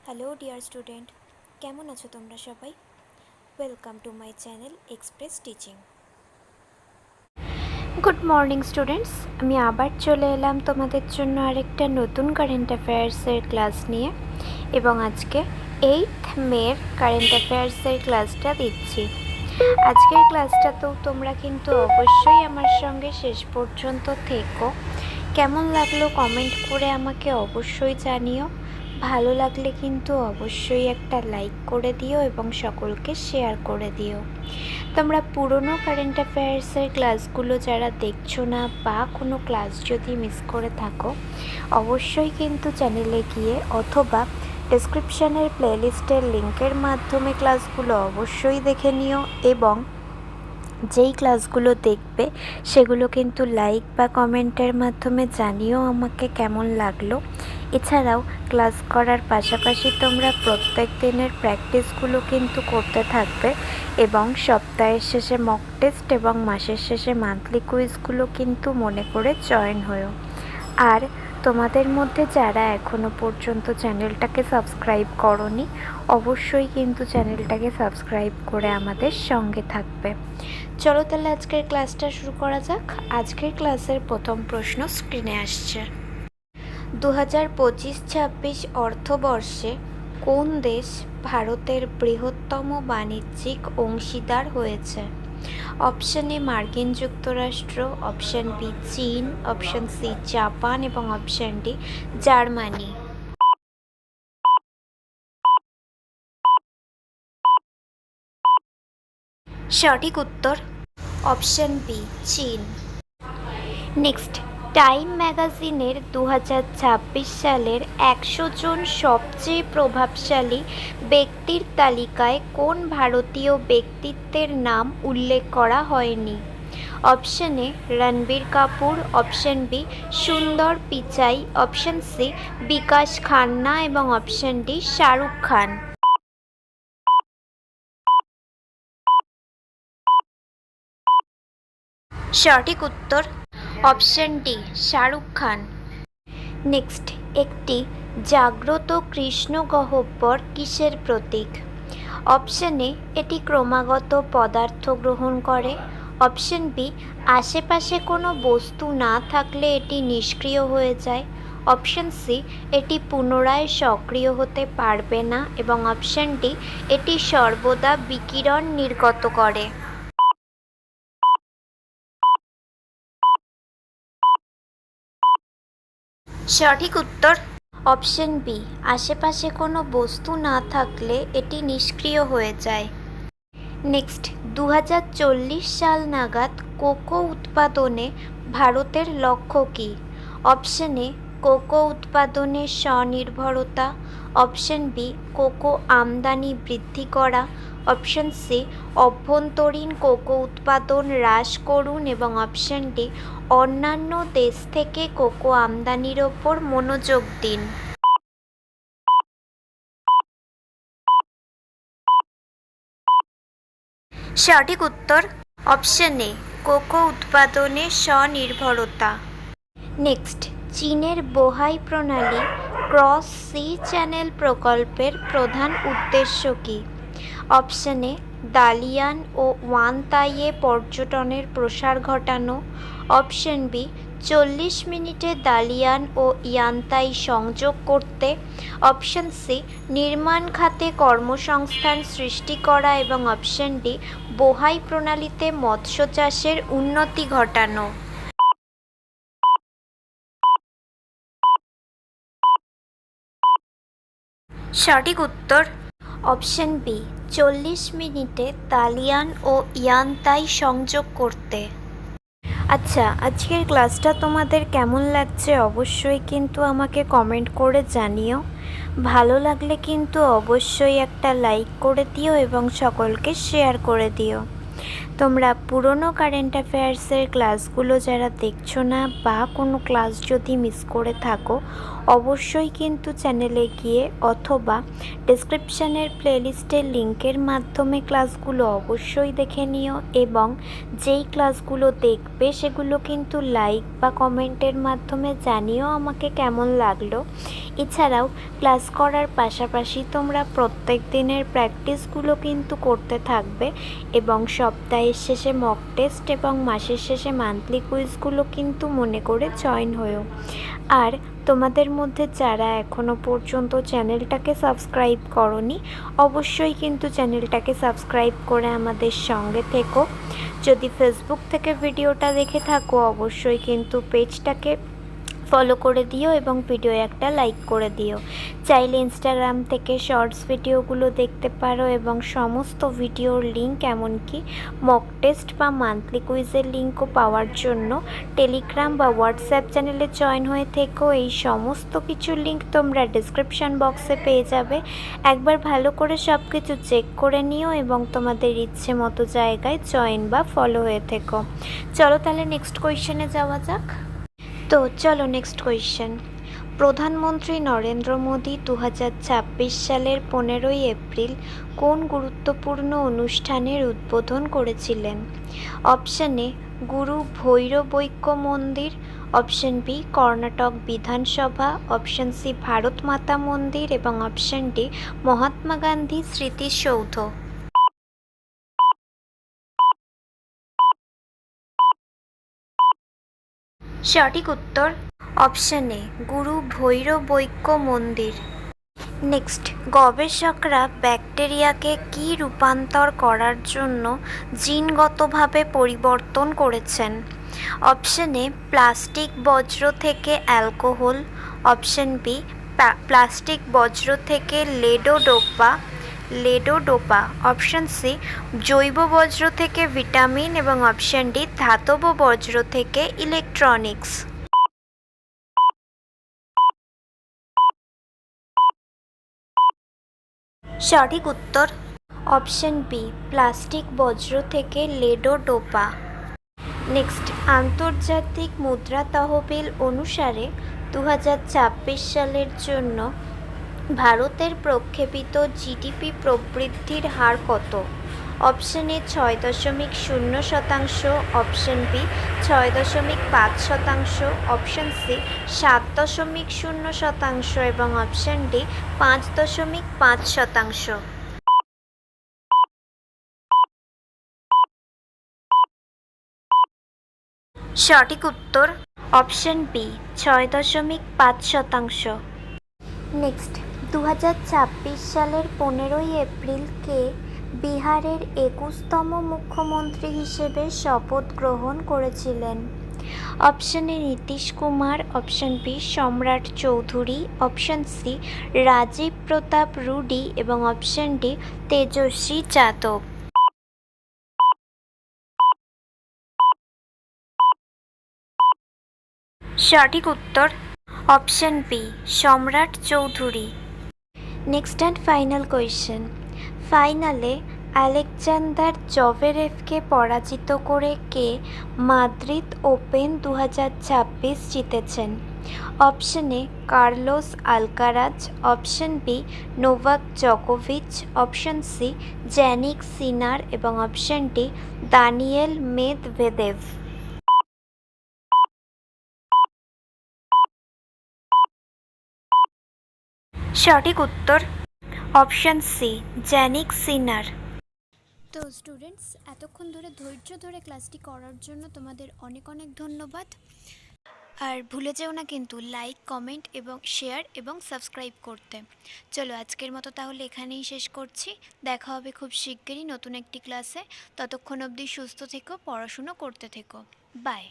Hello dear student, কেমন আছো তোমরা সবাই? Welcome to my channel express teaching. Good morning students, আমি আবার চলে এলাম তোমাদের জন্য আরেকটা নতুন কারেন্ট অ্যাফেয়ার্সের ক্লাস নিয়ে, এবং আজকে 8th মের কারেন্ট অ্যাফেয়ার্সের ক্লাসটা দিচ্ছি। আজকের ক্লাসটাতেও তোমরা কিন্তু অবশ্যই আমার সঙ্গে শেষ পর্যন্ত থেকো। কেমন লাগলো কমেন্ট করে আমাকে অবশ্যই জানিও। ভালো লাগলে কিন্তু অবশ্যই একটা লাইক করে দিও এবং সকলকে শেয়ার করে দিও। তোমরা পুরনো কারেন্ট অ্যাফেয়ার্সের ক্লাসগুলো যারা দেখছো না বা কোনো ক্লাস যদি মিস করে থাকো, অবশ্যই কিন্তু চ্যানেলে গিয়ে অথবা ডেসক্রিপশানের প্লেলিস্টের লিঙ্কের মাধ্যমে ক্লাসগুলো অবশ্যই দেখে নিও, এবং যেই ক্লাসগুলো দেখবে সেগুলো কিন্তু লাইক বা কমেন্টের মাধ্যমে জানিও আমাকে কেমন লাগলো। এছাড়াও ক্লাস করার পাশাপাশি তোমরা প্রত্যেক দিনের প্র্যাকটিসগুলো কিন্তু করতে থাকবে, এবং সপ্তাহের শেষে মক টেস্ট এবং মাসের শেষে মান্থলি কুইজগুলো কিন্তু মনে করে জয়েন হয়েও। আর তোমাদের মধ্যে যারা এখনও পর্যন্ত চ্যানেলটাকে সাবস্ক্রাইব করোনি, অবশ্যই কিন্তু চ্যানেলটাকে সাবস্ক্রাইব করে আমাদের সঙ্গে থাকবে। চলো তাহলে আজকের ক্লাসটা শুরু করা যাক। আজকের ক্লাসের প্রথম প্রশ্ন স্ক্রিনে আসছে। 2025-26 অর্থবর্ষে কোন দেশ ভারতের বৃহত্তম বাণিজ্যিক অংশীদার হয়েছে? অপশন এ মার্কিন যুক্তরাষ্ট্র, অপশন বি চীন, অপশন সি জাপান এবং অপশন ডি জার্মানি। সঠিক উত্তর অপশন বি চীন। নেক্সট, টাইম ম্যাগাজিনের 2026 সালের 100 জন সবচেয়ে প্রভাবশালী ব্যক্তির তালিকায় কোন ভারতীয় ব্যক্তিত্বের নাম উল্লেখ করা হয়নি? Option A Ranbir Kapoor, option B Sundar Pichai, option C Vikas Khanna এবং অপশন ডি শাহরুখ খান। সঠিক উত্তর option D Shahrukh Khan. Next, একটি জাগ্রত কৃষ্ণ গহ্বর কিসের প্রতীক? অপশন এ এটি ক্রমাগত পদার্থ গ্রহণ করে, অপশন বি আশেপাশে কোনো বস্তু না থাকলে এটি নিষ্ক্রিয় হয়ে যায়, অপশন সি এটি পুনরায় সক্রিয় হতে পারবে না, এবং অপশন ডি এটি সর্বদা বিকিরণ নির্গত করে। সঠিক উত্তর অপশন বি আশেপাশে কোনো বস্তু না থাকলে এটি নিষ্ক্রিয় হয়ে যায়। নেক্সট, 2040 সাল নাগাদ কোকো উৎপাদনে ভারতের লক্ষ্য কী? অপশন এ কোকো উৎপাদনে স্বনির্ভরতা, অপশন বি কোকো আমদানি বৃদ্ধি করা, অপশন সি অভ্যন্তরীণ কোকো উৎপাদন হ্রাস করুন, এবং অপশন ডি অন্যান্য দেশ থেকে কোকো আমদানির ওপর মনোযোগ দিন। সঠিক উত্তর অপশন এ কোকো উৎপাদনে স্বনির্ভরতা। নেক্সট, চীনের বোহাই প্রণালী ক্রস সি চ্যানেল প্রকল্পের প্রধান উদ্দেশ্য কী? অপশন এ দালিয়ান ও ওয়ানতাইয়ে পর্যটনের প্রসার ঘটানো, অপশন বি 40 মিনিটে দালিয়ান ও ইয়ান্তাই সংযোগ করতে, অপশন সি নির্মাণ খাতে কর্মসংস্থান সৃষ্টি করা, এবং অপশন ডি বোহাই প্রণালীতে মৎস্য চাষের উন্নতি ঘটানো। সঠিক উত্তর অপশন বি 40 মিনিটে দালিয়ান ও ইয়ান্তাই সংযোগ করতে। আচ্ছা, আজকের ক্লাসটা তোমাদের কেমন লাগছে অবশ্যই কিন্তু আমাকে কমেন্ট করে জানিও। ভালো লাগলে কিন্তু অবশ্যই একটা লাইক করে দিও এবং সকলকে শেয়ার করে দিও। তোমরা পুরনো কারেন্ট অ্যাফেয়ার্সের ক্লাসগুলো যারা দেখছো না বা কোনো ক্লাস যদি মিস করে থাকো, অবশ্যই কিন্তু চ্যানেলে গিয়ে অথবা ডেসক্রিপশানের প্লেলিস্টের লিঙ্কের মাধ্যমে ক্লাসগুলো অবশ্যই দেখে নিও, এবং যেই ক্লাসগুলো দেখবে সেগুলো কিন্তু লাইক বা কমেন্টের মাধ্যমে জানিও আমাকে কেমন লাগলো। এছাড়াও ক্লাস করার পাশাপাশি তোমরা প্রত্যেক দিনের প্র্যাকটিসগুলো কিন্তু করতে থাকবে, এবং সপ্তাহের শেষে মক টেস্ট এবং মাসের শেষে মান্থলি কুইজগুলো কিন্তু মনে করে জয়েন হয়েও। আর তোমাদের মধ্যে যারা এখনও পর্যন্ত চ্যানেলটাকে সাবস্ক্রাইব করোনি, অবশ্যই কিন্তু চ্যানেলটাকে সাবস্ক্রাইব করে আমাদের সঙ্গে থেকো। যদি ফেসবুক থেকে ভিডিওটা দেখে থাকো, অবশ্যই কিন্তু পেজটাকে ফলো করে দিও এবং ভিডিও একটা লাইক করে দিও। চাইলে ইনস্টাগ্রাম থেকে শর্টস ভিডিওগুলো দেখতে পারো, এবং সমস্ত ভিডিওর লিঙ্ক এমনকি মক টেস্ট বা মান্থলি কুইজের লিঙ্কও পাওয়ার জন্য টেলিগ্রাম বা হোয়াটসঅ্যাপ চ্যানেলে জয়েন হয়ে থেকো। এই সমস্ত কিছুর লিঙ্ক তোমরা ডিসক্রিপশান বক্সে পেয়ে যাবে। একবার ভালো করে সব কিছু চেক করে নিও এবং তোমাদের ইচ্ছে মতো জায়গায় জয়েন বা ফলো হয়ে থেকো। চলো তাহলে নেক্সট কোয়েশ্চেনে যাওয়া যাক। তো চলো নেক্সট কোয়েশ্চেন। প্রধানমন্ত্রী নরেন্দ্র মোদী 2026 সালের 15ই এপ্রিল কোন গুরুত্বপূর্ণ অনুষ্ঠানের উদ্বোধন করেছিলেন? অপশান এ গুরু ভৈরবৈক্য মন্দির, অপশান বি কর্ণাটক বিধানসভা, অপশান সি ভারত মাতা মন্দির এবং অপশান ডি মহাত্মা গান্ধী স্মৃতিসৌধ। সঠিক উত্তর অপশান এ গুরু ভৈরবৈক্য মন্দির। নেক্সট, গবেষকরা ব্যাকটেরিয়াকে কি রূপান্তর করার জন্য জিনগতভাবে পরিবর্তন করেছেন? অপশান এ প্লাস্টিক বজ্র থেকে অ্যালকোহল, অপশান বি প্লাস্টিক বজ্র থেকে লেডোডোপা, অপশান সি জৈব বজ্র থেকে ভিটামিন এবং অপশান ডি ধাতব বজ্র থেকে ইলেকট্রনিক্স। সঠিক উত্তর অপশান বি প্লাস্টিক বজ্র থেকে লেডোডোপা। নেক্সট, আন্তর্জাতিক মুদ্রা তহবিল অনুসারে 2026 সালের জন্য ভারতের প্রক্ষেপিত জিডিপি প্রবৃদ্ধির হার কত? Option A 6.0%, option B 6.5%, option C 7.0% এবং অপশান ডি 5.5%। সঠিক উত্তর অপশান বি 6.5%। নেক্সট, 2026 সালের 15ই এপ্রিলকে বিহারের 21তম মুখ্যমন্ত্রী হিসেবে শপথ গ্রহণ করেছিলেন? Option A Nitish Kumar, option B Samrat Choudhary, option C Rajiv Pratap Rudy এবং অপশান ডি তেজস্বী যাদব। সঠিক উত্তর option B Samrat Choudhary. Next and final question. ফাইনালে আলেকজান্ডার জভেরেভকে পরাজিত করে কে মাদ্রিদ ওপেন 2026 জিতেছেন? Option A Carlos Alcaraz, option B Novak জকোভিচ, অপশান সি জ্যানিক সিনার এবং অপশান ডি দানিয়েল মেদভেদেভ। সঠিক উত্তর অপশান সি জ্যানিক সিনার। তো স্টুডেন্টস, এতক্ষণ ধরে ধৈর্য ধরে ক্লাসটি করার জন্য তোমাদের অনেক অনেক ধন্যবাদ। আর ভুলে যেও না কিন্তু লাইক, কমেন্ট এবং শেয়ার এবং সাবস্ক্রাইব করতে। চলো আজকের মতো তাহলে এখানেই শেষ করছি। দেখা হবে খুব শিগগিরই নতুন একটি ক্লাসে। ততক্ষণ অবধি সুস্থ থেকো, পড়াশুনো করতে থেকো। বাই।